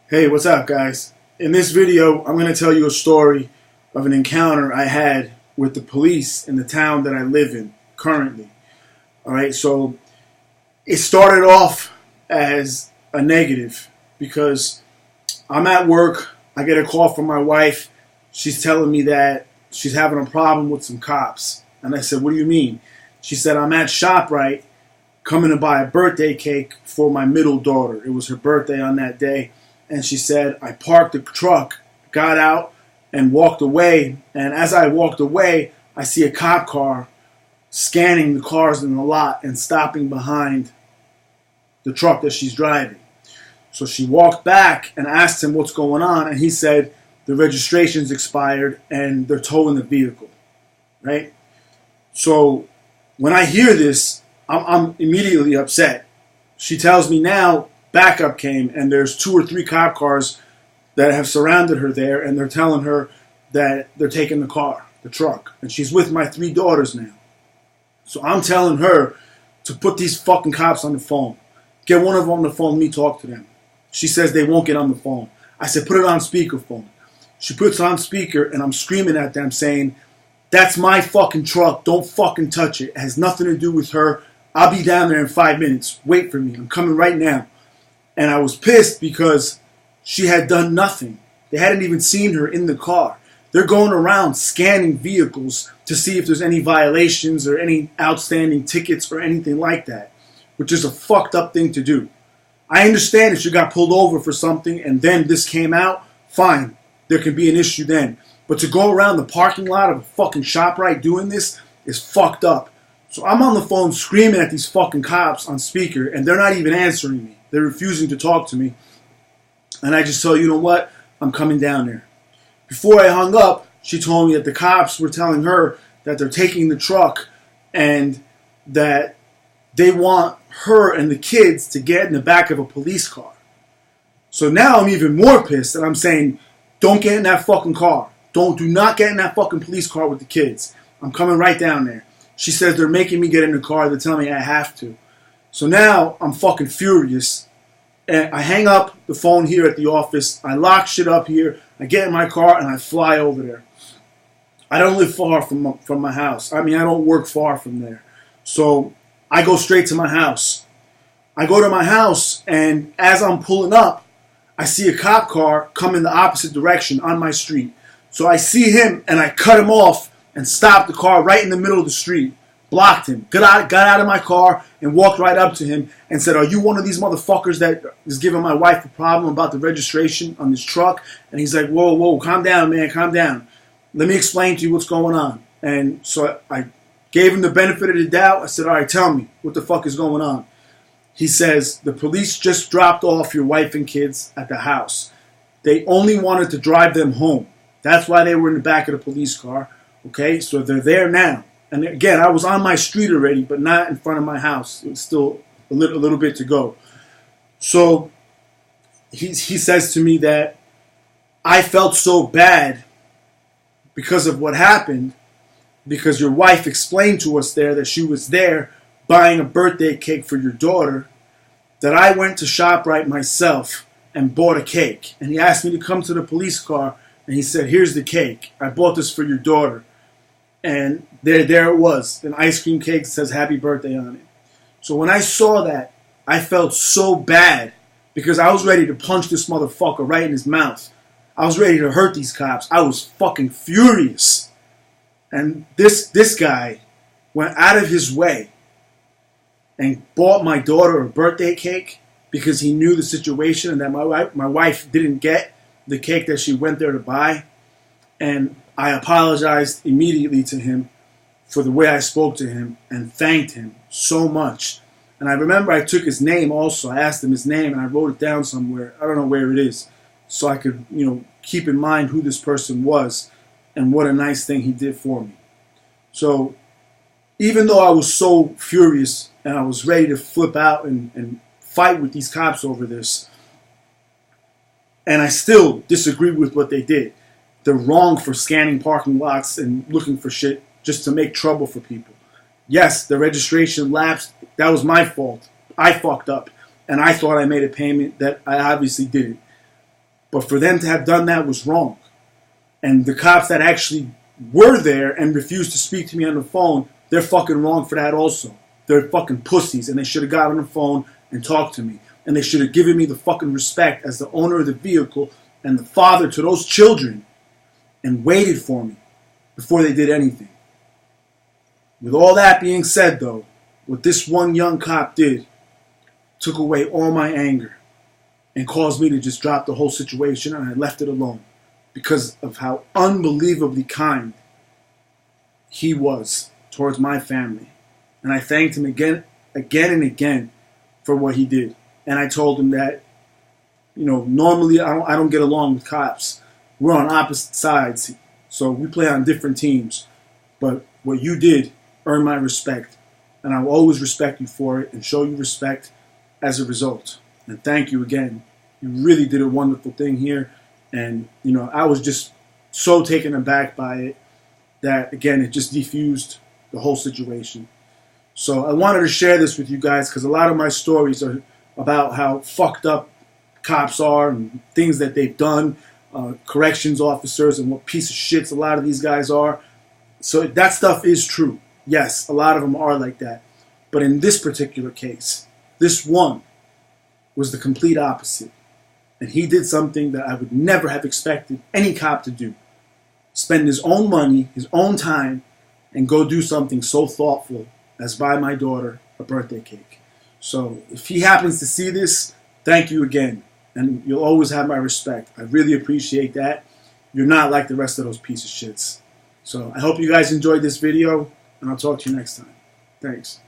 Hey, what's up, guys? In this video, I'm going to tell you a story of an encounter I had with the police in the town that I live in currently. Alright, so it started off as a negative because I'm at work, I get a call from my wife, she's telling me that she's having a problem with some cops. And I said, what do you mean? She said, I'm at ShopRite coming to buy a birthday cake for my middle daughter. It was her birthday on that day. And she said, I parked the truck, got out, and walked away. And as I walked away, I see a cop car scanning the cars in the lot and stopping behind the truck that she's driving. So she walked back and asked him what's going on. And he said, the registration's expired and they're towing the vehicle. Right? So when I hear this, I'm immediately upset. She tells me now, backup came, and there's 2 or 3 cop cars that have surrounded her there, and they're telling her that they're taking the car, the truck, and she's with my 3 daughters now. So I'm telling her to put these fucking cops on the phone. Get one of them on the phone, let me talk to them. She says they won't get on the phone. I said, put it on speakerphone. She puts it on speaker, and I'm screaming at them saying, that's my fucking truck, don't fucking touch it. It has nothing to do with her. I'll be down there in 5 minutes. Wait for me, I'm coming right now. And I was pissed because she had done nothing. They hadn't even seen her in the car. They're going around scanning vehicles to see if there's any violations or any outstanding tickets or anything like that, which is a fucked up thing to do. I understand if you got pulled over for something and then this came out, fine, there can be an issue then. But to go around the parking lot of a fucking ShopRite doing this is fucked up. So I'm on the phone screaming at these fucking cops on speaker and they're not even answering me. They're refusing to talk to me. And I just told, you know what? I'm coming down there. Before I hung up, she told me that the cops were telling her that they're taking the truck and that they want her and the kids to get in the back of a police car. So now I'm even more pissed and I'm saying, don't get in that fucking car. Do not get in that fucking police car with the kids. I'm coming right down there. She says they're making me get in the car. They're telling me I have to. So now I'm fucking furious, and I hang up the phone here at the office, I lock shit up here, I get in my car, and I fly over there. I don't live far from my house. I mean, I don't work far from there. So I go straight to my house. I go to my house, and as I'm pulling up, I see a cop car come in the opposite direction on my street. So I see him, and I cut him off and stop the car right in the middle of the street. Blocked him, got out of my car and walked right up to him and said, are you one of these motherfuckers that is giving my wife a problem about the registration on this truck? And he's like, whoa, calm down, man, calm down. Let me explain to you what's going on. And so I gave him the benefit of the doubt. I said, all right, tell me, what the fuck is going on? He says, the police just dropped off your wife and kids at the house. They only wanted to drive them home. That's why they were in the back of the police car. Okay, so they're there now. And again, I was on my street already, but not in front of my house. It was still a little bit to go. So he says to me that I felt so bad because of what happened, because your wife explained to us there that she was there buying a birthday cake for your daughter, that I went to ShopRite myself and bought a cake. And he asked me to come to the police car, and he said, here's the cake. I bought this for your daughter. And there it was, an ice cream cake that says happy birthday on it. So when I saw that, I felt so bad because I was ready to punch this motherfucker right in his mouth. I was ready to hurt these cops. I was fucking furious. And this guy went out of his way and bought my daughter a birthday cake because he knew the situation and that my wife didn't get the cake that she went there to buy. And I apologized immediately to him for the way I spoke to him and thanked him so much. And I remember I took his name also. I asked him his name and I wrote it down somewhere. I don't know where it is. So I could, keep in mind who this person was and what a nice thing he did for me. So even though I was so furious and I was ready to flip out and fight with these cops over this, and I still disagree with what they did. They're wrong for scanning parking lots and looking for shit just to make trouble for people. Yes, the registration lapsed. That was my fault. I fucked up. And I thought I made a payment that I obviously didn't. But for them to have done that was wrong. And the cops that actually were there and refused to speak to me on the phone, they're fucking wrong for that also. They're fucking pussies, and they should have got on the phone and talked to me. And they should have given me the fucking respect as the owner of the vehicle and the father to those children and waited for me before they did anything. With all that being said, though, what this one young cop did took away all my anger and caused me to just drop the whole situation, and I left it alone because of how unbelievably kind he was towards my family. And I thanked him again and again for what he did. And I told him that, normally I don't get along with cops. We're on opposite sides, so we play on different teams. But what you did earned my respect, and I will always respect you for it and show you respect as a result. And thank you again. You really did a wonderful thing here. And, I was just so taken aback by it that, again, it just defused the whole situation. So I wanted to share this with you guys because a lot of my stories are about how fucked up cops are and things that they've done, corrections officers, and what piece of shits a lot of these guys are. So that stuff is true. Yes, a lot of them are like that. But in this particular case, this one was the complete opposite. And he did something that I would never have expected any cop to do. Spend his own money, his own time, and go do something so thoughtful as buy my daughter a birthday cake. So if he happens to see this, thank you again. And you'll always have my respect. I really appreciate that. You're not like the rest of those pieces of shits. So I hope you guys enjoyed this video, and I'll talk to you next time. Thanks.